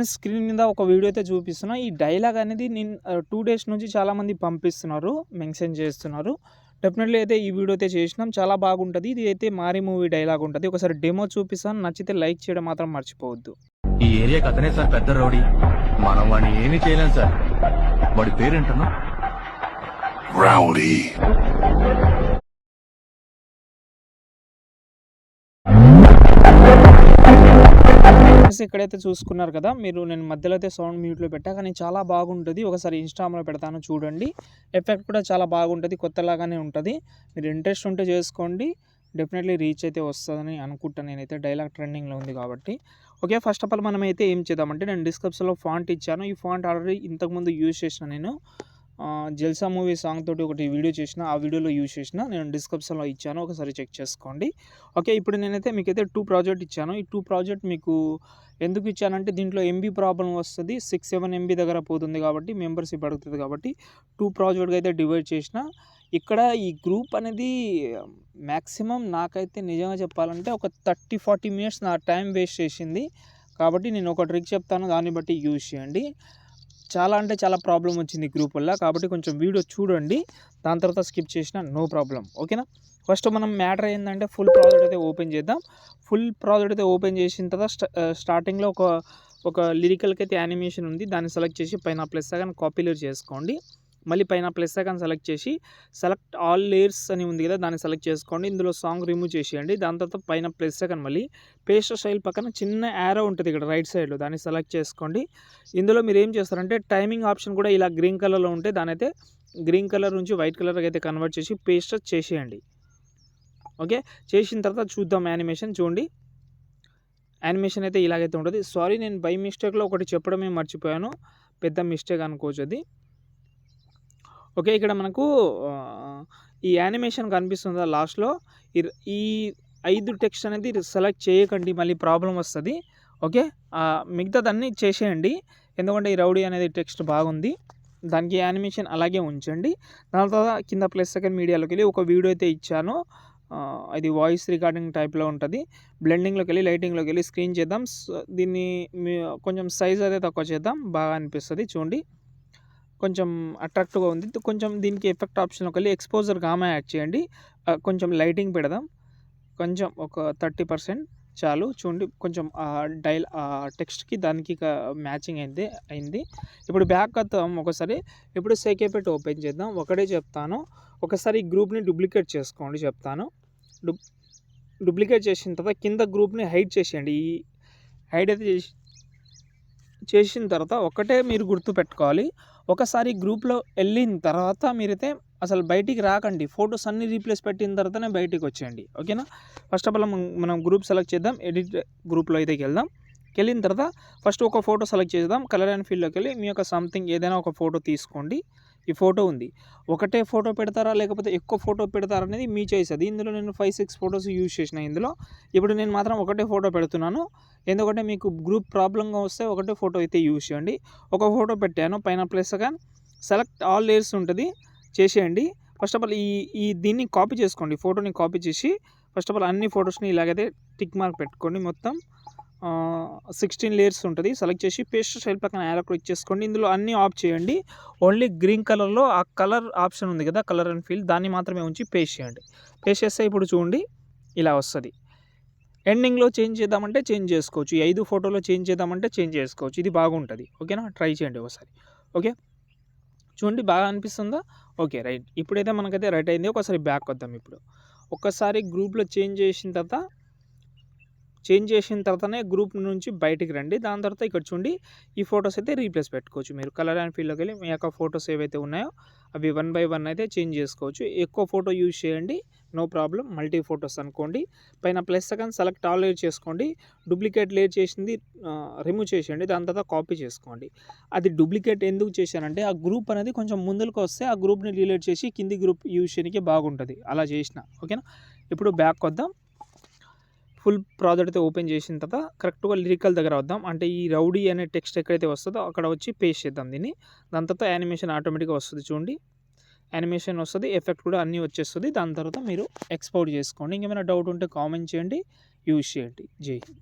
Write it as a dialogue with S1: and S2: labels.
S1: Friends screen మీద ఒక video అయితే చూపిస్తున్నా. ఈ డైలాగ్ అనేది నేను 2 డేస్ నుంచి చాలామంది పంపిస్తున్నారు, మెన్షన్ చేస్తున్నారు. డెఫినెట్లీ అయితే ఈ వీడియో అయితే చేసినాం, చాలా బాగుంటుంది. ఇది అయితే మారి మూవీ డైలాగ్ ఉంటుంది. ఒకసారి డెమో చూపిస్తాను, నచ్చితే లైక్ చేయడం మాత్రం మర్చిపోవద్దు.
S2: ఈ ఏరియాకి అతనే సార్ పెద్ద రౌడీ. మనం వాడిని ఏమీ చేయలేం సార్. వాడి పేరేంటన్నా?
S3: రౌడీ.
S1: ఇక్కడైతే చూసుకున్నారు కదా మీరు, నేను మధ్యలో అయితే సౌండ్ మ్యూట్లో పెట్టా, కానీ చాలా బాగుంటుంది. ఒకసారి ఇన్స్టాగ్రామ్లో పెడతాను చూడండి. ఎఫెక్ట్ కూడా చాలా బాగుంటుంది, కొత్తలాగానే ఉంటుంది. మీరు ఇంట్రెస్ట్ ఉంటే చేసుకోండి, డెఫినెట్లీ రీచ్ అయితే వస్తుందని అనుకుంటాను నేనైతే. డైలాగ్ ట్రెండింగ్లో ఉంది కాబట్టి. ఓకే, ఫస్ట్ ఆఫ్ ఆల్ మనం అయితే ఏం చేద్దామంటే, నేను డిస్క్రిప్షన్లో ఫాంట్ ఇచ్చాను. ఈ ఫాంట్ ఆల్రెడీ ఇంతకుముందు యూజ్ చేసిన నేను జల్సా మూవీ సాంగ్ తోటి ఒకటి వీడియో చేసిన, ఆ వీడియోలో యూజ్ చేసిన, నేను డిస్క్రిప్షన్లో ఇచ్చాను, ఒకసారి చెక్ చేసుకోండి. ఓకే, ఇప్పుడు నేనైతే మీకైతే 2 ప్రాజెక్ట్ ఇచ్చాను. ఈ 2 ప్రాజెక్ట్ మీకు ఎందుకు ఇచ్చానంటే, దీంట్లో ఎంబీ ప్రాబ్లం వస్తుంది, 6-7 MB దగ్గర పోతుంది కాబట్టి, మెంబర్షిప్ అడుగుతుంది కాబట్టి 2 ప్రాజెక్ట్గా అయితే డివైడ్ చేసిన. ఇక్కడ ఈ గ్రూప్ అనేది మ్యాక్సిమం నాకైతే నిజంగా చెప్పాలంటే ఒక 30-40 మినిట్స్ నా టైం వేస్ట్ చేసింది. కాబట్టి నేను ఒక ట్రిక్ చెప్తాను, దాన్ని బట్టి యూజ్ చేయండి. చాలా అంటే చాలా ప్రాబ్లం వచ్చింది గ్రూప్ వల్ల, కాబట్టి కొంచెం వీడియో చూడండి, దాని తర్వాత స్కిప్ చేసిన నో ప్రాబ్లం. ఓకేనా? ఫస్ట్ మనం మ్యాటర్ ఏంటంటే, ఫుల్ ప్రాజెక్ట్ అయితే ఓపెన్ చేద్దాం. ఫుల్ ప్రాజెక్ట్ అయితే ఓపెన్ చేసిన తర్వాత స్టార్టింగ్లో ఒక లిరికల్కి అయితే యానిమేషన్ ఉంది, దాన్ని సెలెక్ట్ చేసి పైన ప్లస్ ఐకాన్ కాపీ లేయర్ చేసుకోండి. మళ్ళీ పైన ప్లస్ ఐకాన్ సెలెక్ట్ చేసి సెలెక్ట్ ఆల్ లేయర్స్ అని ఉంది కదా, దాన్ని సెలెక్ట్ చేసుకోండి. ఇందులో సాంగ్ రిమూవ్ చేసేయండి. దాని తర్వాత పైన ప్లస్ ఐకాన్ మళ్ళీ పేస్ట్ స్టైల్ పక్కన చిన్న యారో ఉంటుంది ఇక్కడ రైట్ సైడ్లో, దాన్ని సెలెక్ట్ చేసుకోండి. ఇందులో మీరు ఏం చేస్తారంటే, టైమింగ్ ఆప్షన్ కూడా ఇలా గ్రీన్ కలర్లో ఉంటే దాని అయితే గ్రీన్ కలర్ నుంచి వైట్ కలర్కి అయితే కన్వర్ట్ చేసి పేస్ట్ చేసేయండి. ఓకే, చేసిన తర్వాత చూద్దాం యానిమేషన్. చూడండి, యానిమేషన్ అయితే ఇలాగైతే ఉంటుంది. సారీ, నేను బై మిస్టేక్లో ఒకటి చెప్పడమే మర్చిపోయాను, పెద్ద మిస్టేక్ అనుకోవచ్చు అది. ఓకే, ఇక్కడ మనకు ఈ యానిమేషన్ కనిపిస్తుందా లాస్ట్లో, ఈ 5 టెక్స్ట్ అనేది సెలెక్ట్ చేయకండి, మళ్ళీ ప్రాబ్లం వస్తుంది. ఓకే, మిగతాదన్నీ చేసేయండి, ఎందుకంటే ఈ రౌడీ అనేది టెక్స్ట్ బాగుంది, దానికి యానిమేషన్ అలాగే ఉంచండి. దాని తర్వాత కింద ప్లస్ సెకండ్ మీడియాలోకి వెళ్ళి ఒక వీడియో అయితే ఇచ్చాను, అది వాయిస్ రికార్డింగ్ టైప్లో ఉంటుంది. బ్లెండింగ్లోకి వెళ్ళి లైటింగ్లోకి వెళ్ళి స్క్రీన్ చేద్దాం. దీన్ని కొంచెం సైజ్ అయితే తక్కువ చేద్దాం, బాగా అనిపిస్తుంది. చూడండి, కొంచెం అట్రాక్టివ్గా ఉంది. కొంచెం దీనికి ఎఫెక్ట్ ఆప్షన్లోకి వెళ్ళి ఎక్స్పోజర్ గామా యాడ్ చేయండి. కొంచెం లైటింగ్ పెడదాం, కొంచెం ఒక 30% చాలు. చూడండి, కొంచెం టెక్స్ట్కి దానికి మ్యాచింగ్ అయింది. ఇప్పుడు బ్యాక్ వద్దాం ఒకసారి. ఇప్పుడు సేకేపెట్ ఓపెన్ చేద్దాం. ఒకటే చెప్తాను, ఒకసారి ఈ గ్రూప్ని డూప్లికేట్ చేసుకోండి చెప్తాను. డూప్లికేట్ చేసిన తర్వాత కింద గ్రూప్ని హైడ్ చేసేయండి. ఈ హైడ్ అయితే చేసిన తర్వాత ఒకటే మీరు గుర్తు పెట్టుకోవాలి, ఒకసారి గ్రూప్లో వెళ్ళిన తర్వాత మీరైతే అసలు బయటికి రాకండి, ఫొటోస్ అన్నీ రీప్లేస్ పెట్టిన తర్వాతనే బయటికి వచ్చేయండి. ఓకేనా? ఫస్ట్ ఆఫ్ ఆల్ మనం గ్రూప్ సెలెక్ట్ చేద్దాం. ఎడిట్ గ్రూప్లో అయితే వెళ్దాం. వెళ్ళిన తర్వాత ఫస్ట్ ఒక ఫోటో సెలెక్ట్ చేద్దాం. కలర్ అండ్ ఫీల్డ్లోకి వెళ్ళి మీ యొక్క సంథింగ్ ఏదైనా ఒక ఫోటో తీసుకోండి. ఈ ఫోటో ఉంది, ఒకటే ఫోటో పెడతారా లేకపోతే ఎక్కువ ఫోటో పెడతారా అనేది మీ చాయిస్. అది ఇందులో నేను 5-6 ఫొటోస్ యూజ్ చేసిన ఇందులో. ఇప్పుడు నేను మాత్రం ఒకటే ఫోటో పెడుతున్నాను, ఎందుకంటే మీకు గ్రూప్ ప్రాబ్లంగా వస్తే ఒకటే ఫోటో అయితే యూజ్ చేయండి. ఒక ఫోటో పెట్టాను, పైన ప్లస్ గా సెలెక్ట్ ఆల్ లేయర్స్ ఉంటుంది, చేసేయండి. ఫస్ట్ ఆఫ్ ఆల్ దీన్ని కాపీ చేసుకోండి, ఫోటోని కాపీ చేసి ఫస్ట్ ఆఫ్ ఆల్ అన్ని ఫొటోస్ని ఇలాగైతే టిక్ మార్క్ పెట్టుకోండి. మొత్తం 16 లేయర్స్ ఉంటుంది, సెలెక్ట్ చేసి పేస్ట్ స్టైల్ పక్కన యారో క్లిక్ చేసుకోండి. ఇందులో అన్నీ ఆఫ్ చేయండి, ఓన్లీ గ్రీన్ కలర్లో ఆ కలర్ ఆప్షన్ ఉంది కదా, కలర్ అండ్ ఫీల్, దాన్ని మాత్రమే ఉంచి పేస్ట్ చేయండి. పేస్ట్ చేస్తే ఇప్పుడు చూడండి ఇలా వస్తుంది. ఎండింగ్లో చేంజ్ చేద్దామంటే చేంజ్ చేసుకోవచ్చు, ఈ 5 ఫోటోలో చేంజ్ చేద్దామంటే చేంజ్ చేసుకోవచ్చు. ఇది బాగుంటుంది. ఓకేనా? ట్రై చేయండి ఒకసారి. ఓకే, చూడండి బాగా అనిపిస్తుందా? Okay, right. ఇప్పుడైతే మనకైతే రైట్ అయింది. ఒకసారి బ్యాక్ వద్దాం. ఇప్పుడు ఒక్కసారి గ్రూప్లో చేంజ్ చేసిన తర్వాతనే గ్రూప్ నుంచి బయటికి రండి. దాని తర్వాత ఇక్కడ చూడండి, ఈ ఫొటోస్ అయితే రీప్లేస్ పెట్టుకోవచ్చు. మీరు కలర్ అండ్ ఫీల్డ్లోకి వెళ్ళి మీ యొక్క ఫొటోస్ ఏవైతే ఉన్నాయో అవి 1 by 1 అయితే చేంజ్ చేసుకోవచ్చు. ఎక్కువ ఫోటో యూజ్ చేయండి, నో ప్రాబ్లం. మల్టీ ఫొటోస్ అనుకోండి. పైన plus second select all layer చేసుకోండి. డూప్లికేట్ లేయర్ చేసింది రిమూవ్ చేసేయండి. దాని తర్వాత కాపీ చేసుకోండి. అది డూప్లికేట్ ఎందుకు చేశానంటే, ఆ గ్రూప్ అనేది కొంచెం ముందుకు వస్తే ఆ గ్రూప్ని డిలీట్ చేసి కింది గ్రూప్ యూజ్ చేయడానికి బాగుంటుంది, అలా చేసిన. ఓకేనా? ఇప్పుడు బ్యాక్ వద్దాం. ఫుల్ ప్రాజెక్ట్ అయితే ఓపెన్ చేసిన తర్వాత కరెక్ట్గా లిరికల్ దగ్గర వద్దాం. అంటే ఈ రౌడీ అనే టెక్స్ట్ ఎక్కడైతే వస్తుందో అక్కడ వచ్చి పేస్ట్ చేద్దాం దీన్ని. దాని తర్వాత యానిమేషన్ ఆటోమేటిక్గా వస్తుంది. చూడండి, యానిమేషన్ వస్తుంది, ఎఫెక్ట్ కూడా అన్నీ వచ్చేస్తుంది. దాని తర్వాత మీరు ఎక్స్పోర్ట్ చేసుకోండి. ఇంకేమైనా డౌట్ ఉంటే కామెంట్ చేయండి, యూజ్ చేయండి. జై హింద్.